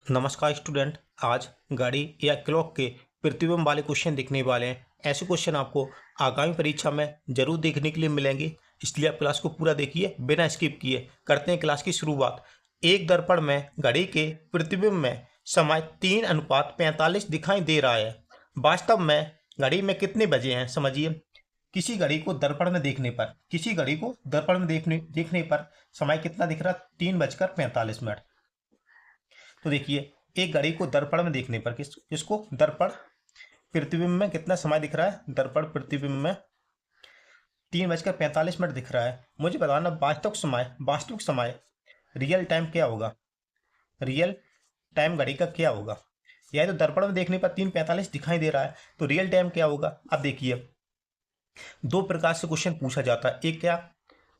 नमस्कार स्टूडेंट। आज घड़ी या क्लॉक के प्रतिबिंब वाले क्वेश्चन दिखने वाले हैं। ऐसे क्वेश्चन आपको आगामी परीक्षा में जरूर देखने के लिए मिलेंगे, इसलिए आप क्लास को पूरा देखिए बिना स्किप किए। करते हैं क्लास की शुरुआत। एक दर्पण में घड़ी के प्रतिबिंब में समय 3:45 दिखाई दे रहा है। वास्तव में घड़ी में कितने बजे हैं समझिए। किसी घड़ी को दर्पण में देखने पर समय कितना दिख रहा है? 3:45। तो देखिए, एक घड़ी को दर्पण में देखने पर किसको दर्पण प्रतिबिंब में कितना समय दिख रहा है? दर्पण प्रतिबिंब में 3:45 दिख रहा है। मुझे बताना वास्तविक समय रियल टाइम क्या होगा? रियल टाइम घड़ी का क्या होगा? यह तो दर्पण में देखने पर 3:45 दिखाई दे रहा है, तो रियल टाइम क्या होगा? अब देखिए, दो प्रकार से क्वेश्चन पूछा जाता है।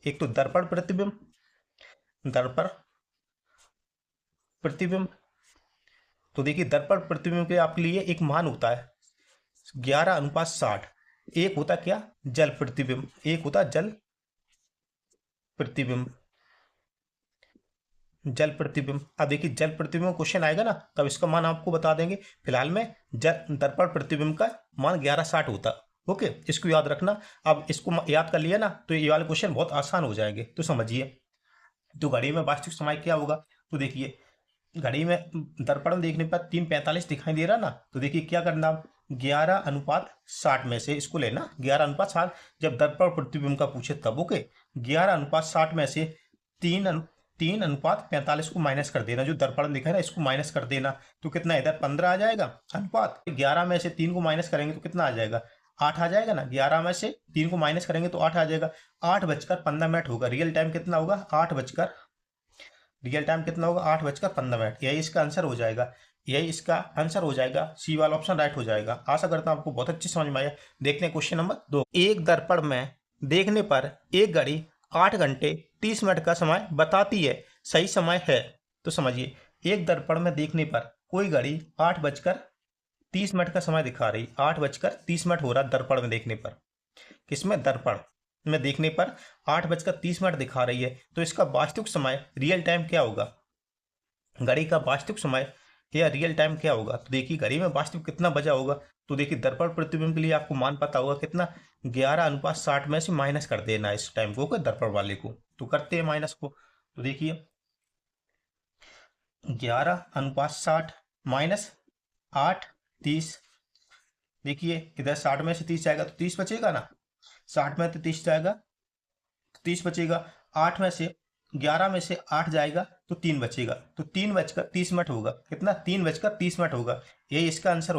एक तो दर्पण प्रतिबिंब। तो देखिए, दर्पण प्रतिबिंब के आपके लिए एक मान होता है 11:60। एक होता क्या? जल प्रतिबिंब। एक होता जल प्रतिबिंब। अब देखिए, जल प्रतिबिंब क्वेश्चन आएगा ना, तब इसका मान आपको बता देंगे। फिलहाल में दर्पण प्रतिबिंब का मान 11:60 होता। ओके, इसको याद रखना। अब इसको याद कर लिया ना, तो ये वाले क्वेश्चन बहुत आसान हो जाएंगे। तो समझिए, तो घड़ी में वास्तविक समय क्या होगा? तो देखिए, घड़ी में दर्पण में देखने पर 3:45 दिखाई दे रहा ना, तो देखिए क्या करना? 11:60 में से इसको लेना, 11:60। जब दर्पण प्रतिबिंब का पूछे तब। ओके, 11:60 में से 3:45 को माइनस कर देना। जो दर्पण लिखा है ना, इसको माइनस कर देना, तो कितना इधर 15 आ जाएगा अनुपात। 11 में से 3 को माइनस करेंगे तो कितना आ जाएगा? 8 आ जाएगा ना। 11 में से 3 को माइनस करेंगे तो 8 आ जाएगा। 8:15 होगा। रियल टाइम कितना होगा? 8:15। यही इसका आंसर हो जाएगा। सी वाला ऑप्शन राइट हो जाएगा। आशा करता हूं आपको बहुत अच्छी समझ में आया। देखते हैं क्वेश्चन नंबर 2। एक दर्पण में देखने पर एक घड़ी 8 घंटे 30 मिनट का समय बताती है, सही समय है? तो समझिए, एक दर्पण में देखने पर कोई घड़ी 8:30 का समय दिखा रही। 8:30 हो रहा दर्पण में देखने पर। किसमें? दर्पण में देखने पर 8:30 दिखा रही है, तो इसका वास्तविक समय रियल टाइम क्या होगा? घड़ी का वास्तविक समय या रियल टाइम क्या होगा? तो देखिए, घड़ी में वास्तविक कितना बजा होगा? तो देखिए, दर्पण प्रतिबिंब के लिए आपको मान पता होगा कितना? 11:60 में से माइनस कर देना इस टाइम को, दर्पण वाले को। तो करते हैं माइनस को। तो देखिए, 11:60 माइनस 8:30। देखिए, इधर 60 में से 30 जाएगा तो 30 बचेगा ना। 60 में तो 30 जाएगा, 30 बचेगा। 8 में से 11 में से 8 जाएगा तो 3 बचेगा, तो 3:30 होगा। कितना? 3:30 होगा। यही इसका आंसर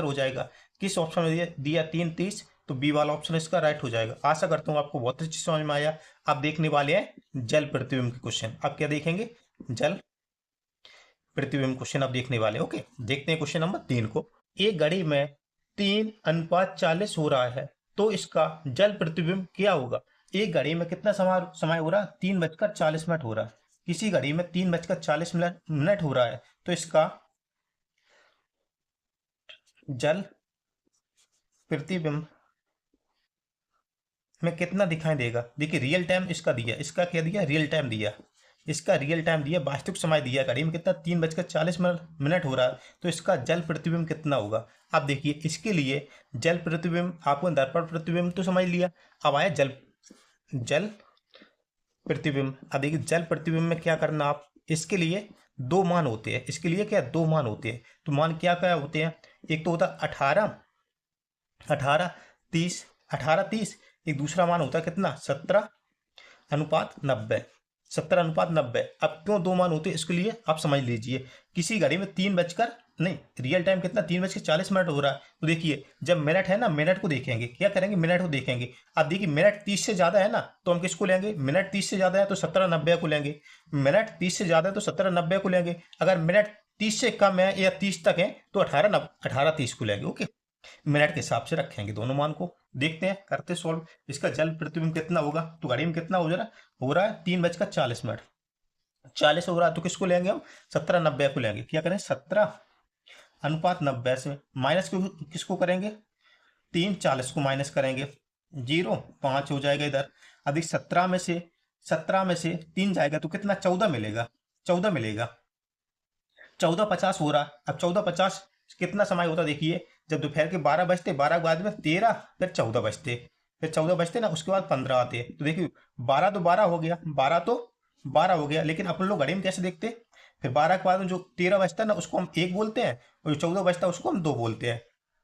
हो जाएगा। किस ऑप्शन में दिया? 3:30। तो बी वाला ऑप्शन इसका राइट हो जाएगा। आशा करता हूँ आपको बहुत अच्छी समझ में आया। आप देखने वाले हैं जल प्रतिबिंब के क्वेश्चन। आप क्या देखेंगे? जल प्रतिबिंब क्वेश्चन आप देखने वाले। ओके, देखते हैं क्वेश्चन नंबर 3 को। एक घड़ी में 3:40 हो रहा है, तो इसका जल प्रतिबिंब क्या होगा? एक घड़ी में कितना समय हो रहा है? 3:40 हो रहा है। किसी घड़ी में 3:40 हो रहा है, तो इसका जल प्रतिबिंब में कितना दिखाई देगा? देखिए, रियल टाइम इसका दिया। इसका क्या दिया? रियल टाइम दिया। वास्तविक समय दिया। घड़ी में कितना? 3:40 हो रहा है, तो इसका जल प्रतिबिंब कितना होगा? अब देखिए, इसके लिए जल प्रतिबिंब, आपको दर्पण प्रतिबिंब तो समझ लिया। अब आया जल प्रतिबिंब। अब देखिए, जल प्रतिबिंब में क्या करना आप? इसके लिए दो मान होते हैं। इसके लिए क्या? दो मान होते हैं। तो मान क्या क्या होते हैं? एक तो होता 18:30। 18:30। एक दूसरा मान होता है कितना? 17:90। 17:90। अब क्यों दो मान होते हैं? इसके लिए आप समझ लीजिए। किसी घड़ी में रियल टाइम कितना? 3:40 हो रहा है। तो देखिए, जब मिनट है ना, मिनट को देखेंगे। क्या करेंगे? मिनट को देखेंगे। अब देखिए, मिनट 30 से ज्यादा है ना, तो हम किसको लेंगे? मिनट 30 से ज्यादा है तो 17:90 को लेंगे। मिनट 30 से ज्यादा है तो 17:90 को लेंगे। अगर मिनट 30 से कम है या 30 तक है तो 18:30 को लेंगे। ओके, मिनट के हिसाब से रखेंगे दोनों मान को। देखते हैं, करते सॉल्व। इसका जल प्रतिबिंब कितना होगा? तो घड़ी में कितना हो रहा है 3:40 हो रहा है, तो किसको लेंगे हम? 17:90 को लेंगे। क्या करें? 17:90 से माइनस किसको करेंगे? 3:40 को माइनस करेंगे। 0.5 हो जाएगा इधर। अधिक 17 में से 3 जाएगा तो कितना? 14 मिलेगा। 14 मिलेगा। 14:50 हो रहा। अब 14:50 कितना समय होता देखिए, जब दोपहर के 12 बजते, 12 के बाद में 13, फिर 14 बजते, फिर 14 बजते ना, उसके बाद 15 आते। तो देखिए 12 तो 12 हो गया, 12 तो 12 हो गया, लेकिन अपन लोग घड़ी में कैसे देखते, फिर 12 के बाद में जो 13 बजता है ना, उसको हम 1 बोलते हैं, और जो 14 बजता है उसको हम 2 बोलते हैं।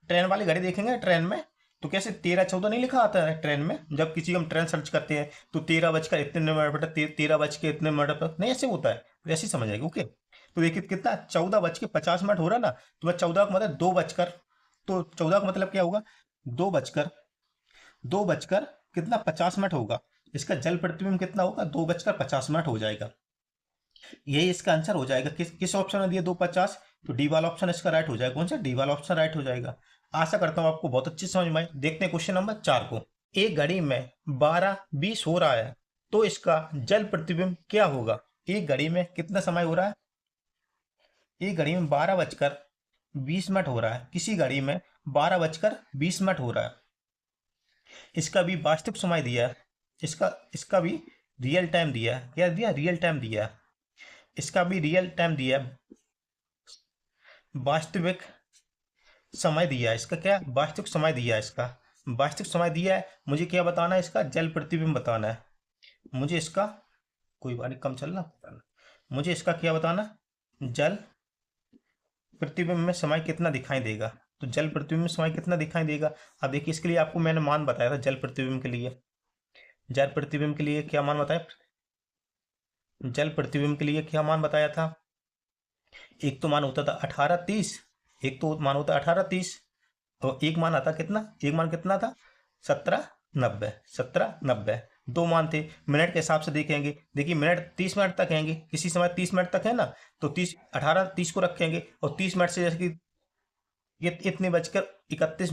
ट्रेन वाली घड़ी देखेंगे ट्रेन में, तो कैसे 13 14 नहीं लिखा आता है ट्रेन में, जब किसी हम ट्रेन सर्च करते हैं तो 13 बजकर इतने मिनट पर, 13 बज के इतने मिनट पर, नहीं ऐसे होता है, वैसे ही समझ आएगी। ओके, तो देखिए कितना 14:50 हो रहा ना, तो वह 14 का मतलब 2 बजकर, तो 14 का मतलब क्या होगा, 2 बजकर कितना 50 मिनट होगा। इसका जल प्रतिबिंब कितना होगा, 2:50 हो जाएगा। यही इसका आंसर हो जाएगा। किस किस ऑप्शन में दिया 2:50, तो डी वाला ऑप्शन इसका राइट हो जाएगा। कौन सा, डी वाला ऑप्शन राइट हो जाएगा। आशा करता हूं आपको बहुत अच्छी समझ में आई। देखते हैं क्वेश्चन नंबर 4 को। एक घड़ी में 12:20 हो रहा है, तो इसका जल प्रतिबिंब क्या होगा। एक घड़ी में कितना समय हो रहा है, एक घड़ी में 12:20 हो रहा है, किसी घड़ी में 12:20 हो रहा है। इसका भी वास्तविक समय दिया है, इसका भी रियल टाइम दिया है। क्या दिया, रियल टाइम दिया है। इसका भी रियल टाइम दिया है, वास्तविक समय दिया है। इसका क्या, वास्तविक समय दिया है। इसका वास्तविक समय दिया है। मुझे क्या बताना है, इसका जल प्रतिबिंब बताना है। मुझे इसका, कोई बात नहीं कम चल रहा, मुझे इसका क्या बताना, जल प्रतिबिंब में समय कितना दिखाई देगा। तो जल प्रतिबिंब में समय कितना दिखाई देगा। अब देखिए इसके लिए आपको मैंने मान बताया था, जल प्रतिबिंब के लिए, जल प्रतिबिंब के लिए क्या मान बताया, जल प्रतिबिंब के लिए क्या मान बताया था। एक तो मान होता था 18:30, एक तो मान होता 18:30, और एक मान आता कितना, एक मान कितना था 17:90, 17:90, दो मान थे। मिनट के हिसाब से देखेंगे, देखिए मिनट 30 मिनट तक हैंगे, किसी समय 30 मिनट तक है ना, तो 18:30 को रखेंगे, और 30 मिनट से जैसे कि ये इतने 31:31, 32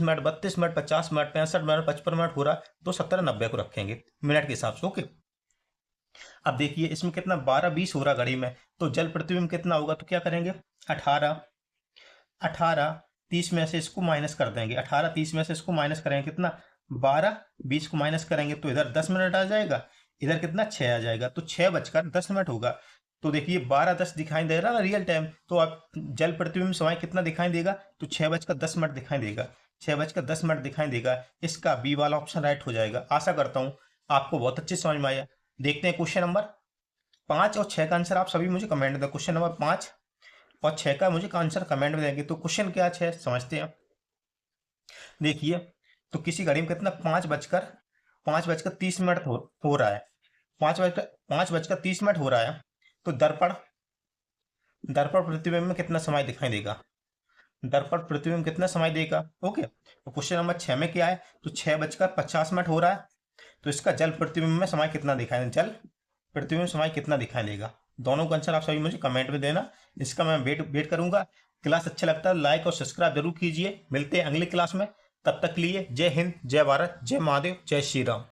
मिनट, 50 मिनट, 65 मिनट, 55 मिनट हो रहा, तो 17:90 को रखेंगे मिनट के हिसाब से। ओके, अब देखिए इसमें कितना 12:20 हो रहा घड़ी में, तो जल प्रतिबिंब कितना होगा, तो क्या करेंगे 18:30 में से इसको माइनस कर देंगे, 18:30 में से इसको माइनस करेंगे, कितना 12:20 को माइनस करेंगे, तो इधर 10 मिनट आ जाएगा, इधर कितना 6 आ जाएगा, तो 6:10 होगा। तो देखिए 12:10 दिखाई दे रहा ना रियल टाइम, तो आप जल प्रतिबिंब समय कितना दिखाई देगा, तो 6:10 दिखाई देगा, 6:10 दिखाई देगा। इसका बी वाला ऑप्शन राइट हो जाएगा। आशा करता हूँ आपको बहुत अच्छे समझ में आया। देखते हैं क्वेश्चन नंबर 5 और 6 का आंसर आप सभी मुझे कमेंट में दें। क्वेश्चन नंबर 5 और 6 का मुझे आंसर कमेंट में देंगे। तो क्वेश्चन क्या है समझते हैं। देखिए, तो किसी घड़ी में कितना 5:30 हो रहा है, 5:30 हो रहा है, तो दर्पण दर्पण प्रतिबिंब में कितना समय दिखाई देगा, दर्पण प्रतिबिंब कितना समय देगा। ओके, तो क्वेश्चन नंबर 6 में क्या है, तो 6:50 हो रहा है, तो इसका जल प्रतिबिंब में समय कितना दिखाई देगा, जल प्रतिबिंब समय कितना दिखाई देगा। दोनों का आंसर आप सभी मुझे कमेंट में देना, इसका मैं वेट करूंगा। क्लास अच्छा लगता है लाइक और सब्सक्राइब जरूर कीजिए। मिलते हैं अगली क्लास में, तब तक के लिए जय हिंद, जय भारत, जय महादेव, जय श्री राम।